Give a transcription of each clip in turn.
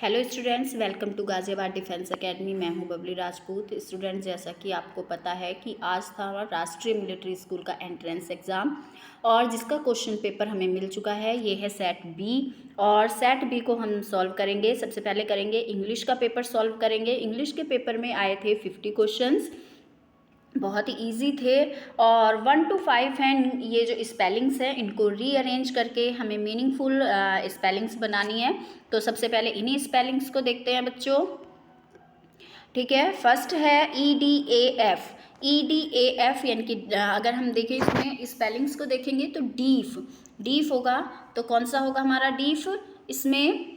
Hello students, welcome to Ghaziabad defence academy. मैं हूं Babli Rajput. Students, जैसा कि आपको पता है कि आज था राष्ट्रीय मिलिट्री स्कूल का एंट्रेंस एग्ज़ाम और जिसका क्वेश्चन पेपर हमें मिल चुका है। ये है सेट बी और सेट बी को हम सॉल्व करेंगे। सबसे पहले करेंगे इंग्लिश का पेपर सॉल्व करेंगे। इंग्लिश के पेपर में आए थे 50 क्वेश्चंस, बहुत ही इजी थे और 1 to 5 हैं। ये जो स्पेलिंग्स हैं इनको रीअरेंज करके हमें मीनिंगफुल स्पेलिंग्स बनानी है। तो सबसे पहले इन्हीं स्पेलिंग्स को देखते हैं बच्चों। ठीक है, फर्स्ट है EDAF। EDAF यानी कि अगर हम देखें इसमें स्पेलिंग्स को देखेंगे तो डीफ होगा। तो कौन सा होगा हमारा डीफ? इसमें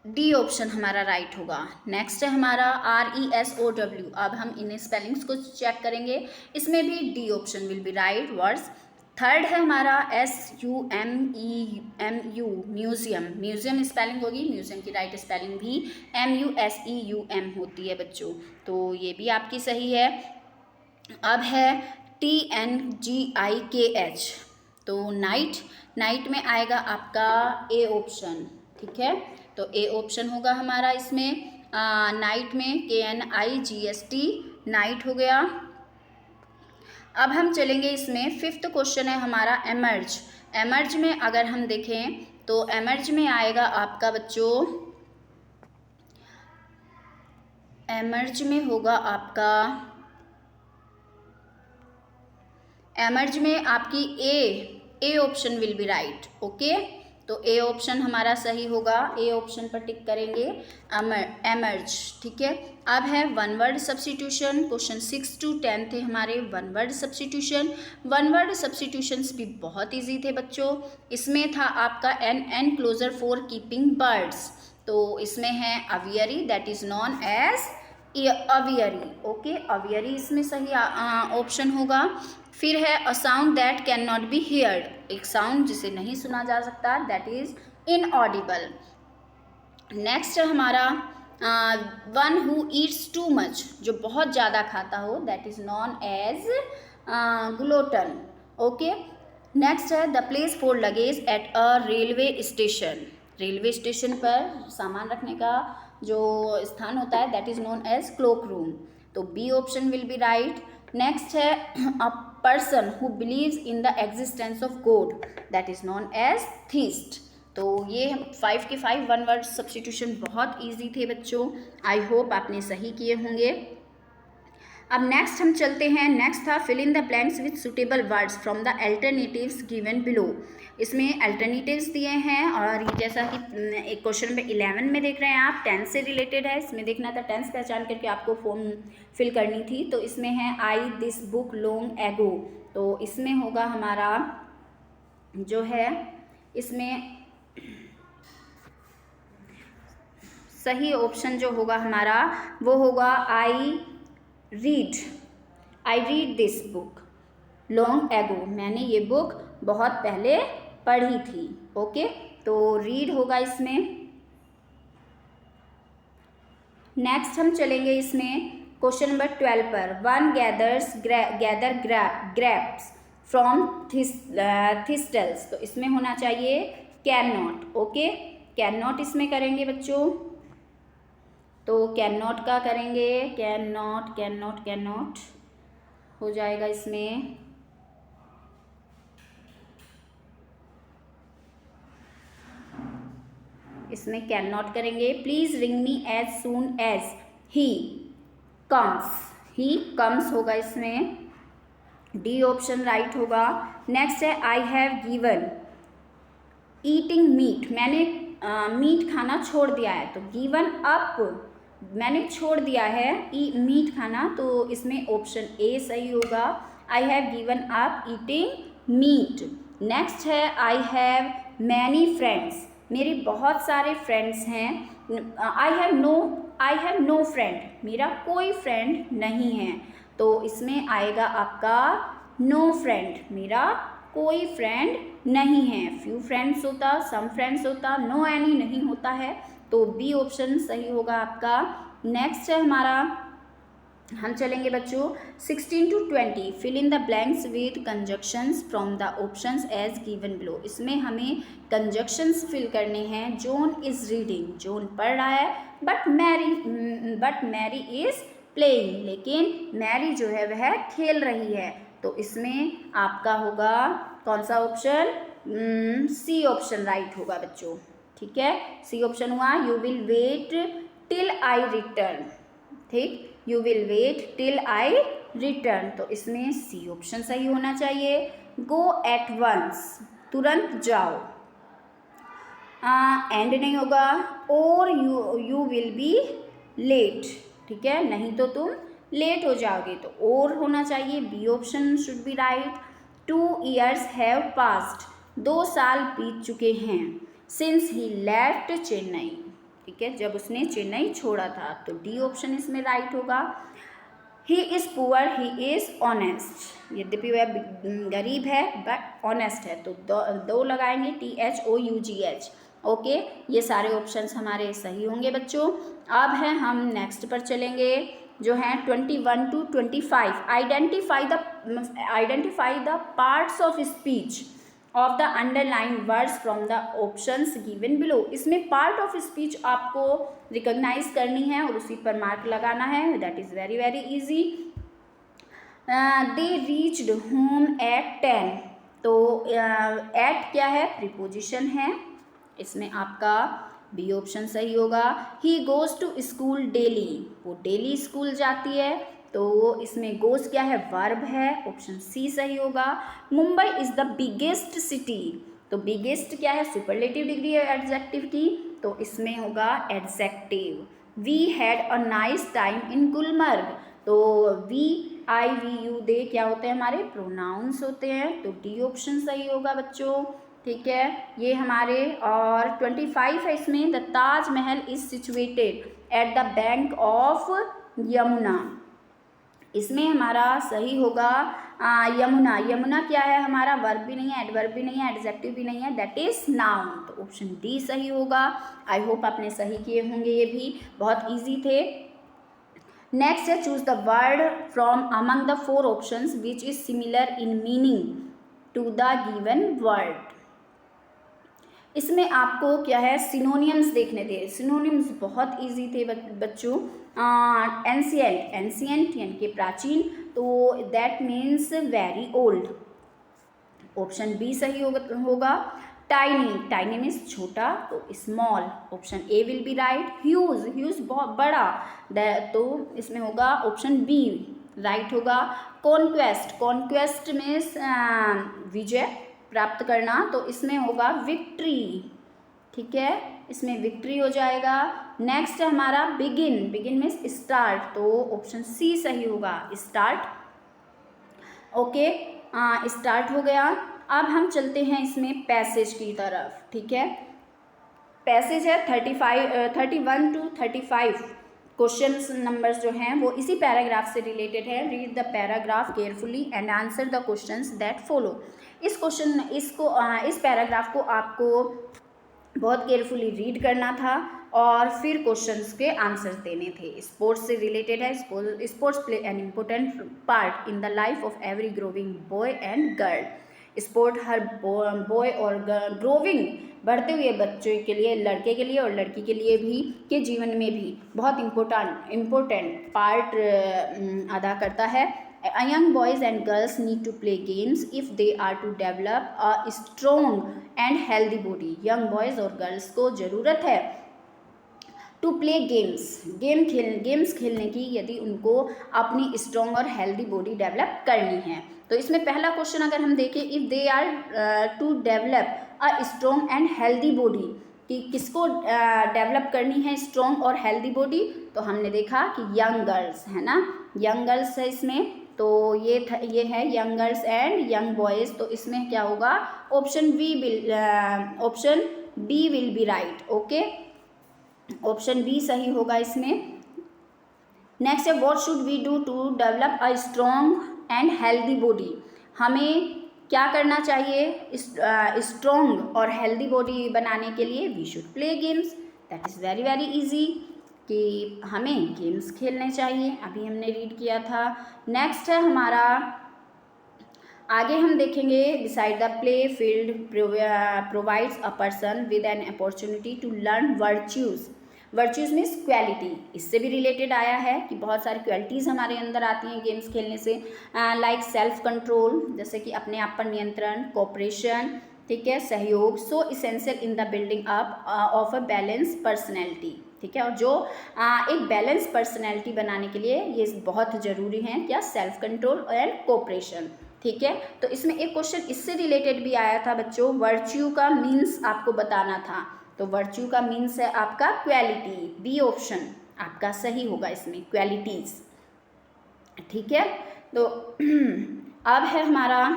डी ऑप्शन हमारा राइट होगा। नेक्स्ट है हमारा RESOW। अब हम इन स्पेलिंग्स को चेक करेंगे, इसमें भी D option will be right words. Third है हमारा SUMEMU, म्यूजियम स्पेलिंग होगी। म्यूजियम की राइट स्पेलिंग भी MUSEUM होती है बच्चों, तो ये भी आपकी सही है। अब है TNGIKH, तो नाइट में आएगा आपका ए ऑप्शन। ठीक है, तो ए ऑप्शन होगा हमारा इसमें नाइट में KNIGST, नाइट हो गया। अब हम चलेंगे इसमें फिफ्थ क्वेश्चन है हमारा एमर्ज में अगर हम देखें तो एमर्ज में आएगा आपका बच्चों, एमर्ज में होगा आपका, एमर्ज में आपकी A option will be right. Okay, तो ए ऑप्शन हमारा सही होगा। ए ऑप्शन पर टिक करेंगे, एमर्ज। ठीक है, अब है one word substitution. Question 6 to 10 थे हमारे one word substitution. One word substitutions भी बहुत इजी थे बच्चों। इसमें था आपका an enclosure for keeping birds, तो इसमें है aviary, that is known as aviary. Okay, aviary इसमें सही ऑप्शन होगा। फिर है a sound that can not be heard, एक साउंड जिसे नहीं सुना जा सकता, दैट इज इनऑडिबल। नेक्स्ट है हमारा one who eats too much, जो बहुत ज़्यादा खाता हो, that is known as glutton. Okay, next है the place for luggage at a railway station, railway station पर सामान रखने का जो स्थान होता है that is known as cloak room, तो B option will be right. Next है a person who believes in the existence of God, that is known as theist. तो ये 5 के 5 वन वर्ड सब्स्टिट्यूशन बहुत इजी थे बच्चों। आई होप आपने सही किए होंगे। अब नेक्स्ट हम चलते हैं। नेक्स्ट था fill in the blanks with suitable words from the alternatives given below. इसमें अल्टरनेटिव्स दिए हैं और ये जैसा कि एक क्वेश्चन में 11 में देख रहे हैं आप, 10 से रिलेटेड है। इसमें देखना था, टेंस पहचान करके आपको फॉर्म फिल करनी थी। तो इसमें है आई दिस बुक लॉन्ग एगो, तो इसमें होगा हमारा जो है, इसमें सही ऑप्शन जो होगा हमारा वो होगा I read this book long ago, मैंने ये बुक बहुत पहले पढ़ी थी। ओके, तो रीड होगा इसमें। नेक्स्ट हम चलेंगे इसमें क्वेश्चन नंबर 12 पर। वन गैदर ग्रेप्स फ्रॉम थिस्टल्स, तो इसमें होना चाहिए can not. Okay, can not इसमें करेंगे बच्चों, तो कैन नॉट का करेंगे, कैन नॉट हो जाएगा इसमें। इसमें कैन नॉट करेंगे। Please ring me as soon as he comes होगा इसमें, डी ऑप्शन राइट होगा। नेक्स्ट है I have given eating meat, मैंने मीट खाना छोड़ दिया है, तो गिवन अप, मैंने छोड़ दिया है मीट खाना, तो इसमें ऑप्शन ए सही होगा। आई have given up eating meat. Next है आई हैव मैनी फ्रेंड्स, मेरे बहुत सारे फ्रेंड्स हैं। आई हैव नो फ्रेंड, मेरा कोई फ्रेंड नहीं है, तो इसमें आएगा आपका नो फ्रेंड, मेरा कोई फ्रेंड नहीं है। फ्यू फ्रेंड्स होता, सम फ्रेंड्स होता, नो एनी नहीं होता है, तो बी ऑप्शन सही होगा आपका। नेक्स्ट है हमारा हम चलेंगे बच्चों 16 to 20 fill in the blanks with conjunctions from the options as given below. इसमें हमें कंजक्शंस फिल करने हैं। जॉन इज रीडिंग, जॉन पढ़ रहा है, बट मैरी इज प्लेइंग, लेकिन मैरी जो है वह खेल रही है। तो इसमें आपका होगा कौन सा ऑप्शन? सी ऑप्शन राइट होगा बच्चों। ठीक है, सी ऑप्शन हुआ you will wait till I return. ठीक, you will wait till I return, तो इसमें सी ऑप्शन सही होना चाहिए। गो एट वंस, तुरंत जाओ, एंड नहीं होगा। और यू विल बी लेट, ठीक है, नहीं तो तुम लेट हो जाओगे, तो और होना चाहिए। B option should be right. 2 years have passed, 2 साल बीत चुके हैं। सिंस ही लेफ्ट चेन्नई, ठीक है, जब उसने चेन्नई छोड़ा था, तो डी ऑप्शन इसमें राइट होगा। He is poor, he is honest, यद्यपि वह गरीब है बट ऑनेस्ट है, तो दो लगाएंगे, THOUGH। ओके, ये सारे ऑप्शंस हमारे सही होंगे बच्चों। अब है हम नेक्स्ट पर चलेंगे, जो है 21 to 25। Identify the parts of speech of the underline words from the options given below. इसमें पार्ट ऑफ स्पीच आपको रिकॉग्नाइज करनी है और उसी पर मार्क लगाना है। That is very very easy. They reached home at 10, तो एट क्या है? प्रीपोजिशन है, इसमें आपका बी ऑप्शन सही होगा। He goes to school daily, वो डेली स्कूल जाती है, तो इसमें गोज क्या है? वर्ब है, ऑप्शन सी सही होगा। Mumbai is the biggest city, तो बिगेस्ट क्या है? सुपरलेटिव डिग्री है एडजेक्टिव की, तो इसमें होगा adjective. We had a nice time in Gulmarg, तो VIVU दे क्या होते हैं? हमारे प्रोनाउंस होते हैं, तो डी ऑप्शन सही होगा बच्चों। ठीक है, ये हमारे। और 25 है इसमें, the Taj Mahal is situated at the bank of Yamuna, इसमें हमारा सही होगा यमुना। यमुना क्या है? हमारा वर्ब भी नहीं है, एडवर्ब भी नहीं है, एडजेक्टिव भी नहीं है, दैट इज नाउन, तो ऑप्शन डी सही होगा। आई होप आपने सही किए होंगे, ये भी बहुत इजी थे। नेक्स्ट है choose the word from among the 4 options which is similar in meaning to the given word. इसमें आपको क्या है? सिनोनियम्स देखने थे। सिनोनियम्स बहुत इजी थे बच्चों। एंशिएंट, एंशिएंट यानी कि प्राचीन, तो that means very old, option B सही होगा। टाइनी, टाइनी मीन्स छोटा, तो small, option A will be right. Huge, huge बहुत बड़ा, तो इसमें होगा ऑप्शन बी राइट होगा। कॉन्क्वेस्ट, कॉन्क्वेस्ट मीन्स विजय प्राप्त करना, तो इसमें होगा विक्ट्री। ठीक है, इसमें विक्ट्री हो जाएगा। नेक्स्ट है हमारा बिगिन, बिगिन मीन्स स्टार्ट, तो ऑप्शन सी सही होगा, स्टार्ट। ओके, स्टार्ट हो गया। अब हम चलते हैं इसमें पैसेज की तरफ। ठीक है, पैसेज है 31 to 35। क्वेश्चंस नंबर्स जो हैं वो इसी पैराग्राफ से रिलेटेड है। Read the paragraph carefully and answer the questions that follow. इस पैराग्राफ को आपको बहुत केयरफुली रीड करना था और फिर क्वेश्चंस के आंसर्स देने थे। स्पोर्ट्स से रिलेटेड है। Sports play an important part in the life of every growing boy and girl. Sport her boy और ग्रोविंग बढ़ते हुए बच्चे के लिए, लड़के के लिए और लड़की के लिए भी के जीवन में भी बहुत इम्पोर्टेंट पार्ट अदा करता है। Young boys and girls need to play games if they are to develop a strong and healthy body. Young boys और girls को ज़रूरत है टू प्ले गेम्स खेलने की, यदि उनको अपनी स्ट्रॉन्ग और हेल्दी बॉडी डेवलप करनी है। तो इसमें पहला क्वेश्चन अगर हम देखें, if they are to develop a strong and healthy body, कि किसको डेवलप करनी है स्ट्रॉन्ग और हेल्दी बॉडी, तो हमने देखा कि यंग गर्ल्स है ना, यंग गर्ल्स है इसमें, तो ये है young girls and young boys, तो इसमें क्या होगा? Option B will be right. Okay, option B सही होगा इसमें। नेक्स्ट है what should we do to develop a strong and healthy body. हमें क्या करना चाहिए स्ट्रॉन्ग और हेल्दी बॉडी बनाने के लिए? We should play games, that is very very easy. कि हमें गेम्स खेलने चाहिए, अभी हमने रीड किया था। नेक्स्ट है हमारा, आगे हम देखेंगे, beside the play field provides a person with an opportunity to learn virtues. Virtues means quality, इससे भी रिलेटेड आया है कि बहुत सारी क्वालिटीज़ हमारे अंदर आती हैं गेम्स खेलने से, लाइक सेल्फ कंट्रोल, जैसे कि अपने आप पर नियंत्रण, कोऑपरेशन, ठीक है, सहयोग, so essential in the building up of a balance personality, ठीक है, और जो एक बैलेंस पर्सनैलिटी बनाने के लिए ये बहुत ज़रूरी है, क्या, सेल्फ कंट्रोल एंड कोऑपरेशन, ठीक है। तो इसमें एक क्वेश्चन इससे रिलेटेड भी आया था बच्चों, वर्च्यू का मीन्स आपको बताना था, तो वर्च्यू का मीन्स है आपका क्वालिटी, बी ऑप्शन आपका सही होगा इसमें, क्वालिटीज, ठीक है। तो अब है हमारा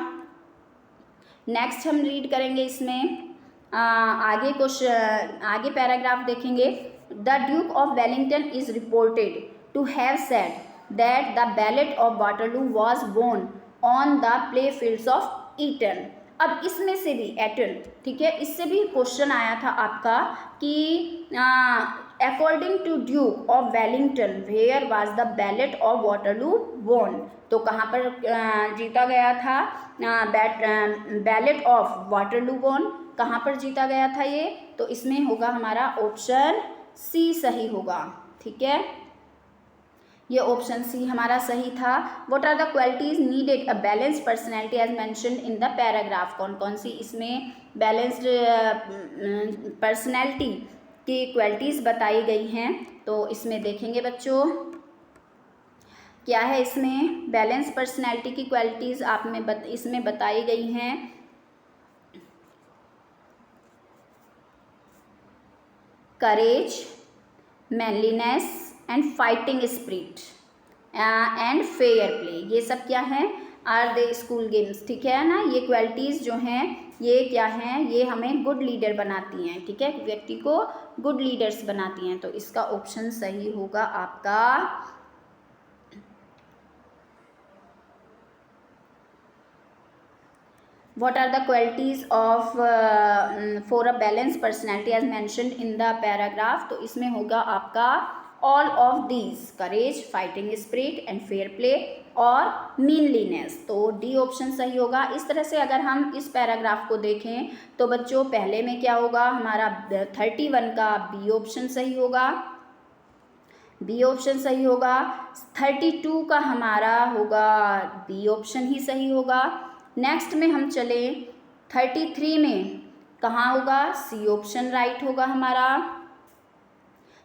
नेक्स्ट, हम रीड करेंगे इसमें आगे क्वेश्चन, आगे पैराग्राफ देखेंगे। The Duke of Wellington is reported to have said that the बैलेट of Waterloo was won on the play fields of Eton. अब इसमें से भी एटन, ठीक है, इससे भी क्वेश्चन आया था आपका कि according to Duke of Wellington where was the बैलेट ऑफ वाटरलू वोन, तो कहाँ पर जीता गया था बैलेट ऑफ वाटरलू वोन, कहाँ पर जीता गया था ये, तो इसमें होगा हमारा ऑप्शन सी सही होगा, ठीक है, ये ऑप्शन सी हमारा सही था। What are the qualities needed a balanced personality as mentioned in the paragraph, कौन कौन सी इसमें बैलेंस्ड पर्सनैलिटी की क्वालिटीज़ बताई गई हैं, तो इसमें देखेंगे बच्चों क्या है, इसमें बैलेंस पर्सनैलिटी की क्वालिटीज़ आप में इसमें बताई गई हैं। Courage, manliness and fighting spirit and fair play, ये सब क्या है, आर दे स्कूल गेम्स, ठीक है ना। ये क्वालिटीज़ जो हैं ये क्या हैं, ये हमें गुड लीडर बनाती हैं, ठीक है, व्यक्ति को गुड लीडर्स बनाती हैं, तो इसका ऑप्शन सही होगा आपका what are the qualities of for a balanced personality as mentioned in the paragraph, तो इसमें होगा आपका all of these, courage, fighting spirit and fair play और meanliness, तो डी ऑप्शन सही होगा। इस तरह से अगर हम इस पैराग्राफ को देखें तो बच्चों पहले में क्या होगा हमारा 31 का बी ऑप्शन सही होगा, बी ऑप्शन सही होगा। 32 का हमारा होगा बी ऑप्शन ही सही होगा। नेक्स्ट में हम चले 33 में कहाँ होगा, सी ऑप्शन राइट होगा हमारा,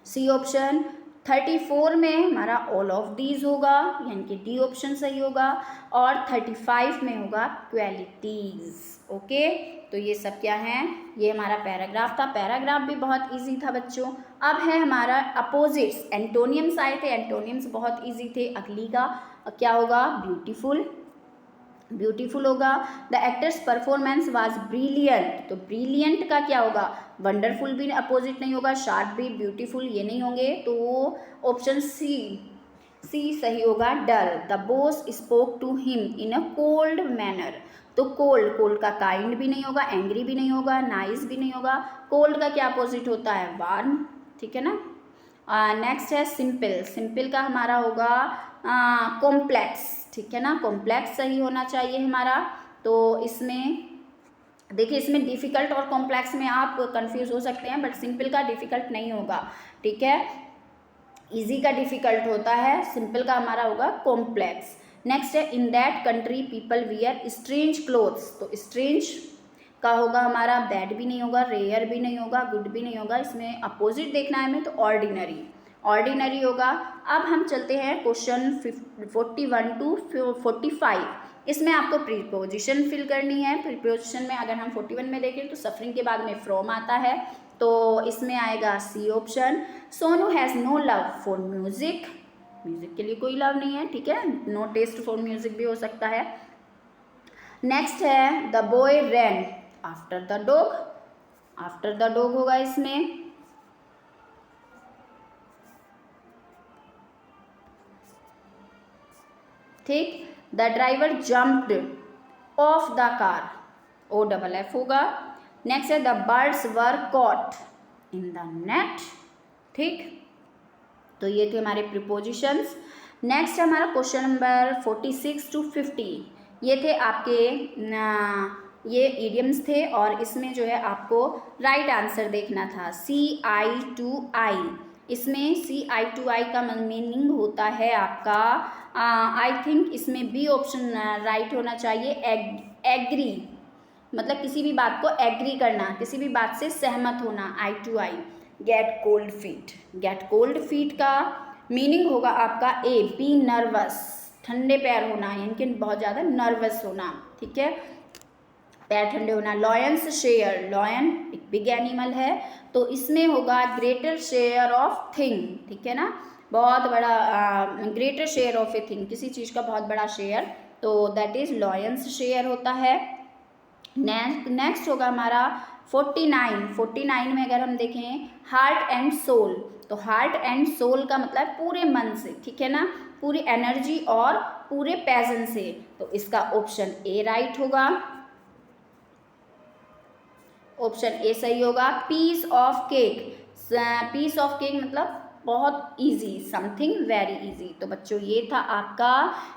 सी ऑप्शन। 34 में हमारा ऑल ऑफ दीज होगा, यानी कि डी ऑप्शन सही होगा, और 35 में होगा क्वालिटीज, ओके। तो ये सब क्या है, ये हमारा पैराग्राफ था, पैराग्राफ भी बहुत इजी था बच्चों। अब है हमारा अपोजिट्स, एंटोनियम्स आए थे, एंटोनियम्स बहुत इजी थे। अगली का क्या होगा, ब्यूटीफुल, ब्यूटीफुल होगा। The actors performance was brilliant, तो ब्रिलियंट का क्या होगा, वंडरफुल भी अपोजिट नहीं होगा, शार्प भी ब्यूटीफुल ये नहीं होंगे, तो ऑप्शन सी, सी सही होगा। Dull, the boss spoke to him in a cold manner, तो कोल्ड, कोल्ड का काइंड भी नहीं होगा, एंग्री भी नहीं होगा, नाइस भी नहीं होगा, कोल्ड का क्या अपोजिट होता है, वार्म, ठीक है ना। नेक्स्ट है सिंपल, सिंपल का हमारा होगा कॉम्प्लेक्स, ठीक है ना, कॉम्प्लेक्स सही होना चाहिए हमारा। तो इसमें देखिए, इसमें डिफ़िकल्ट और कॉम्प्लेक्स में आप कंफ्यूज हो सकते हैं, बट सिंपल का डिफ़िकल्ट नहीं होगा, ठीक है, इजी का डिफ़िकल्ट होता है, सिंपल का हमारा होगा कॉम्प्लेक्स। नेक्स्ट है in that country people wear strange clothes, तो स्ट्रेंज का होगा हमारा बैड भी नहीं होगा, रेयर भी नहीं होगा, गुड भी नहीं होगा, इसमें अपोजिट देखना है हमें, तो ऑर्डिनरी, ऑर्डिनरी होगा। अब हम चलते हैं क्वेश्चन 41 टू 45, इसमें आपको प्रीपोजिशन फिल करनी है। प्रीपोजिशन में अगर हम 41 में देखें तो सफरिंग के बाद में फ्रॉम आता है, तो इसमें आएगा C option. Sonu has no love for music, music के लिए कोई लव नहीं है, ठीक है, नो टेस्ट फॉर म्यूजिक भी हो सकता है। नेक्स्ट है the boy ran after the dog, after the dog होगा इसमें। ठीक, the driver jumped off the car, O double F होगा। नेक्स्ट है the birds were caught in the net, ठीक। तो ये थे हमारे प्रीपोजिशंस। नेक्स्ट हमारा क्वेश्चन नंबर 46 to 50, ये थे आपके ये इडियम्स थे और इसमें जो है आपको राइट आंसर देखना था। CI2I, इसमें CI2I का मीनिंग होता है आपका, आई थिंक इसमें बी ऑप्शन राइट होना चाहिए, एग्री, मतलब किसी भी बात को एग्री करना, किसी भी बात से सहमत होना, I2I। Gate cold feet, gate cold feet का मीनिंग होगा आपका ए, बी नर्वस, ठंडे पैर होना, यानी कि बहुत ज़्यादा नर्वस होना, ठीक है, पैर ठंडे होना। लॉयंस शेयर, लॉयन एक बिग एनिमल है, तो इसमें होगा ग्रेटर शेयर ऑफ थिंग, ठीक है ना, बहुत बड़ा, greater share of a thing, किसी चीज़ का बहुत बड़ा शेयर, तो दैट इज लॉयंस शेयर होता है। नेक्स्ट होगा हमारा 49 में अगर हम देखें हार्ट एंड सोल, तो हार्ट एंड सोल का मतलब पूरे मन से, ठीक है ना, पूरी एनर्जी और पूरे पैशन से, तो इसका ऑप्शन ए राइट होगा, ऑप्शन ए सही होगा। Piece of cake, piece of cake मतलब बहुत इजी, समथिंग वेरी इजी। तो बच्चों ये था आपका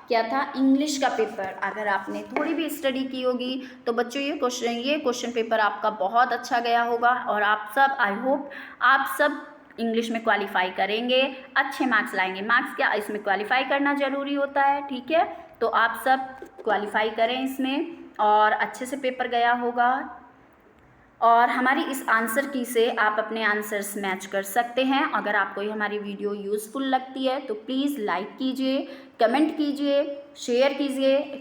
क्या था, इंग्लिश का पेपर। अगर आपने थोड़ी भी स्टडी की होगी तो बच्चों ये क्वेश्चन पेपर आपका बहुत अच्छा गया होगा और आप सब, आई होप आप सब इंग्लिश में क्वालिफाई करेंगे, अच्छे मार्क्स लाएंगे। मार्क्स क्या, इसमें क्वालिफाई करना ज़रूरी होता है, ठीक है, तो आप सब क्वालिफाई करें इसमें और अच्छे से पेपर गया होगा। और हमारी इस आंसर की से आप अपने आंसर्स मैच कर सकते हैं। अगर आपको ये हमारी वीडियो यूज़फुल लगती है तो प्लीज़ लाइक कीजिए, कमेंट कीजिए, शेयर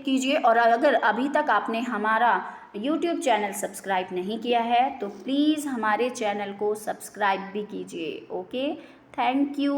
कीजिए और अगर अभी तक आपने हमारा YouTube चैनल सब्सक्राइब नहीं किया है तो प्लीज़ हमारे चैनल को सब्सक्राइब भी कीजिए। Okay, thank you.